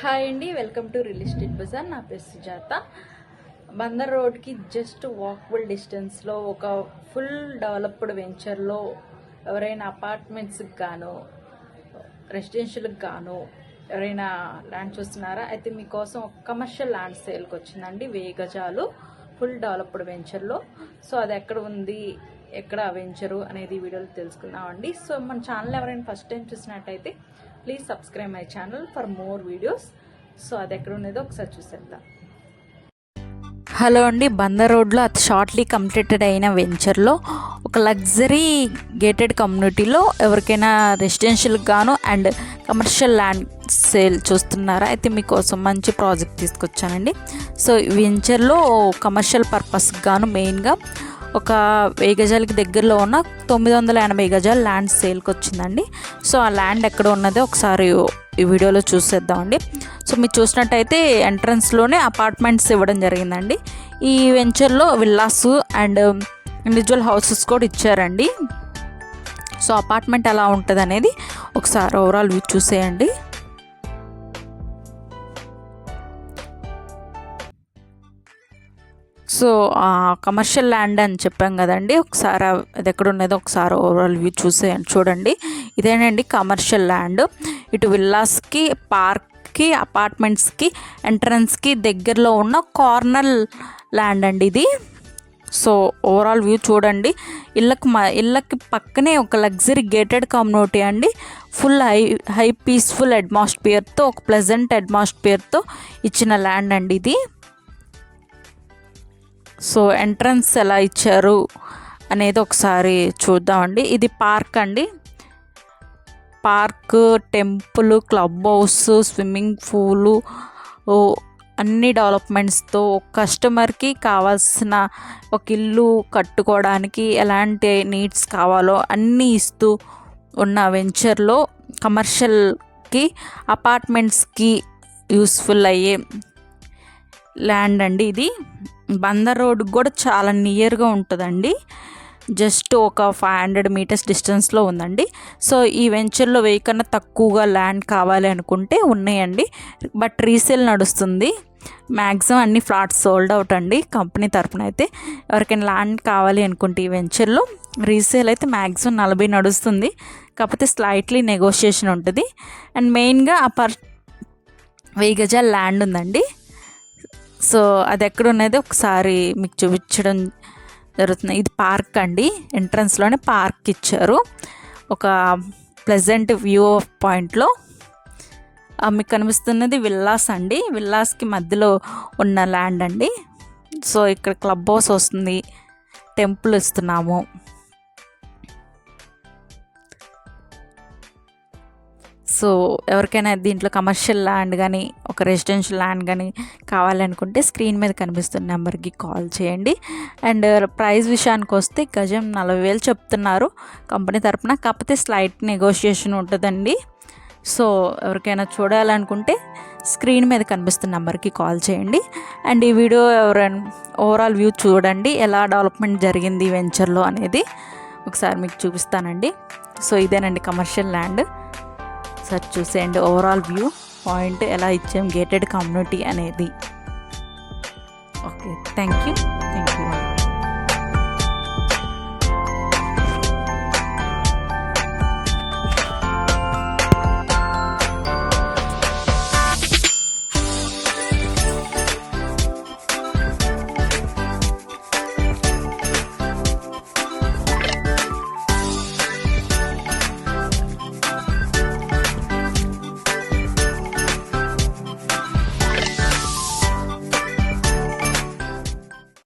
Hi అండి, welcome to real estate bazaar. నా పేరు సుజాత. బందర్ రోడ్కి జస్ట్ వాకబుల్ డిస్టెన్స్లో ఒక ఫుల్ డెవలప్డ్ వెంచర్లో ఎవరైనా అపార్ట్మెంట్స్కి గాను రెసిడెన్షియల్కి గాను ఎవరైనా ల్యాండ్ చూస్తున్నారా? అయితే మీకోసం ఒక కమర్షియల్ ల్యాండ్ సేల్కి వచ్చిందండి. 1000 గజాలు ఫుల్ డెవలప్డ్ వెంచర్లో. సో అది ఎక్కడ ఉంది, ఎక్కడ వెంచరు అనేది వీడియోలో తెలుసుకుందామండి. సో మన ఛానల్ ఎవరైనా ఫస్ట్ టైం చూసినట్టయితే please subscribe my channel for more videos. So అది ఎక్కడ ఉన్నదో ఒకసారి చూసేద్దాం. హలో అండి, బందర్ రోడ్లో అది షార్ట్లీ కంప్లీటెడ్ అయిన వెంచర్లో ఒక లగ్జరీ గేటెడ్ కమ్యూనిటీలో ఎవరికైనా రెసిడెన్షియల్కి గాను అండ్ కమర్షియల్ ల్యాండ్ సేల్ చూస్తున్నారా? అయితే మీకోసం మంచి ప్రాజెక్ట్ తీసుకొచ్చానండి. సో ఈ వెంచర్లో కమర్షియల్ పర్పస్కి గాను మెయిన్గా ఒక 1000 గజాలకి దగ్గరలో ఉన్న 980 గజాల ల్యాండ్ సేల్కి వచ్చిందండి. సో ఆ ల్యాండ్ ఎక్కడ ఉన్నదో ఒకసారి ఈ వీడియోలో చూసేద్దామండి. సో మీరు చూసినట్టయితే ఎంట్రన్స్లోనే అపార్ట్మెంట్స్ ఇవ్వడం జరిగిందండి. ఈ వెంచర్లో విల్లాస్ అండ్ ఇండివిజువల్ హౌసెస్ కూడా ఇచ్చారండి. సో అపార్ట్మెంట్ ఎలా ఉంటుంది అనేది ఒకసారి ఓవరాల్ వ్యూ చూసేయండి. సో కమర్షియల్ ల్యాండ్ అని చెప్పాం కదండి, ఒకసారి అది ఎక్కడ ఉన్నదో ఒకసారి ఓవరాల్ వ్యూ చూడండి. ఇదేనండి కమర్షియల్ ల్యాండ్. ఇటు విల్లాస్కి, పార్క్కి, అపార్ట్మెంట్స్కి, ఎంట్రన్స్కి దగ్గరలో ఉన్న కార్నర్ ల్యాండ్ అండి ఇది. సో ఓవరాల్ వ్యూ చూడండి. ఇళ్ళకి పక్కనే ఒక లగ్జరీ గేటెడ్ కమ్యూనిటీ అండి. ఫుల్ హై పీస్ఫుల్ అట్మాస్ఫియర్తో, ఒక ప్లెజెంట్ అట్మాస్ఫియర్తో ఇచ్చిన ల్యాండ్ అండి ఇది. సో ఎంట్రన్స్ ఎలా ఇచ్చారు అనేది ఒకసారి చూద్దామండి. ఇది పార్క్ అండి. Park, temple, club house, swimming pool, అన్ని డెవలప్మెంట్స్తో కస్టమర్కి కావాల్సిన ఒక ఇల్లు కట్టుకోవడానికి ఎలాంటి నీడ్స్ కావాలో అన్నీ ఇస్తూ ఉన్న వెంచర్లో కమర్షియల్కి, అపార్ట్మెంట్స్కి యూస్ఫుల్ అయ్యే ల్యాండ్ అండి ఇది. బందర్ రోడ్కి కూడా చాలా నియర్గా ఉంటుందండి. జస్ట్ ఒక 500 మీటర్స్ డిస్టెన్స్లో ఉందండి. సో ఈ వెంచర్లో 1000 కన్నా తక్కువగా ల్యాండ్ కావాలి అనుకుంటే ఉన్నాయండి, బట్ రీసేల్ నడుస్తుంది. మ్యాక్సిమం అన్ని ఫ్లాట్స్ సోల్డ్ అవుట్ అండి కంపెనీ తరఫున. అయితే ఎవరికైనా ల్యాండ్ కావాలి అనుకుంటే ఈ వెంచర్లో రీసేల్ అయితే మ్యాక్సిమం 40 నడుస్తుంది, కాకపోతే స్లైట్లీ నెగోషియేషన్ ఉంటుంది. అండ్ మెయిన్గా 1000 గజాల ల్యాండ్ ఉందండి. సో అది ఎక్కడ ఉన్నది ఒకసారి మీకు చూపించడం జరుగుతుంది. ఇది పార్క్ అండి. ఎంట్రన్స్లోనే పార్క్ ఇచ్చారు, ఒక ప్లెజెంట్ వ్యూ ఆఫ్ పాయింట్లో. మీకు కనిపిస్తున్నది విల్లాస్ అండి. విల్లాస్కి మధ్యలో ఉన్న ల్యాండ్ అండి. సో ఇక్కడ క్లబ్ హౌస్ వస్తుంది, టెంపుల్ ఇస్తున్నాము. సో ఎవరికైనా దీంట్లో కమర్షియల్ ల్యాండ్ కానీ ఒక రెసిడెన్షియల్ ల్యాండ్ కానీ కావాలనుకుంటే స్క్రీన్ మీద కనిపిస్తున్న నెంబర్కి కాల్ చేయండి. అండ్ ప్రైస్ విషయానికి వస్తే గజం 40,000 చెప్తున్నారు కంపెనీ తరఫున, కాకపోతే స్లైట్ నెగోషియేషన్ ఉంటుందండి. సో ఎవరికైనా చూడాలనుకుంటే స్క్రీన్ మీద కనిపిస్తున్న నెంబర్కి కాల్ చేయండి. అండ్ ఈ వీడియో ఎవరైనా ఓవరాల్ వ్యూ చూడండి, ఎలా డెవలప్మెంట్ జరిగింది వెంచర్లో అనేది ఒకసారి మీకు చూపిస్తానండి. సో ఇదేనండి కమర్షియల్ ల్యాండ్. సార్ చూసేయండి ఓవరాల్ వ్యూ పాయింట్ ఎలా ఇచ్చాం గేటెడ్ కమ్యూనిటీ అనేది. Okay, thank you.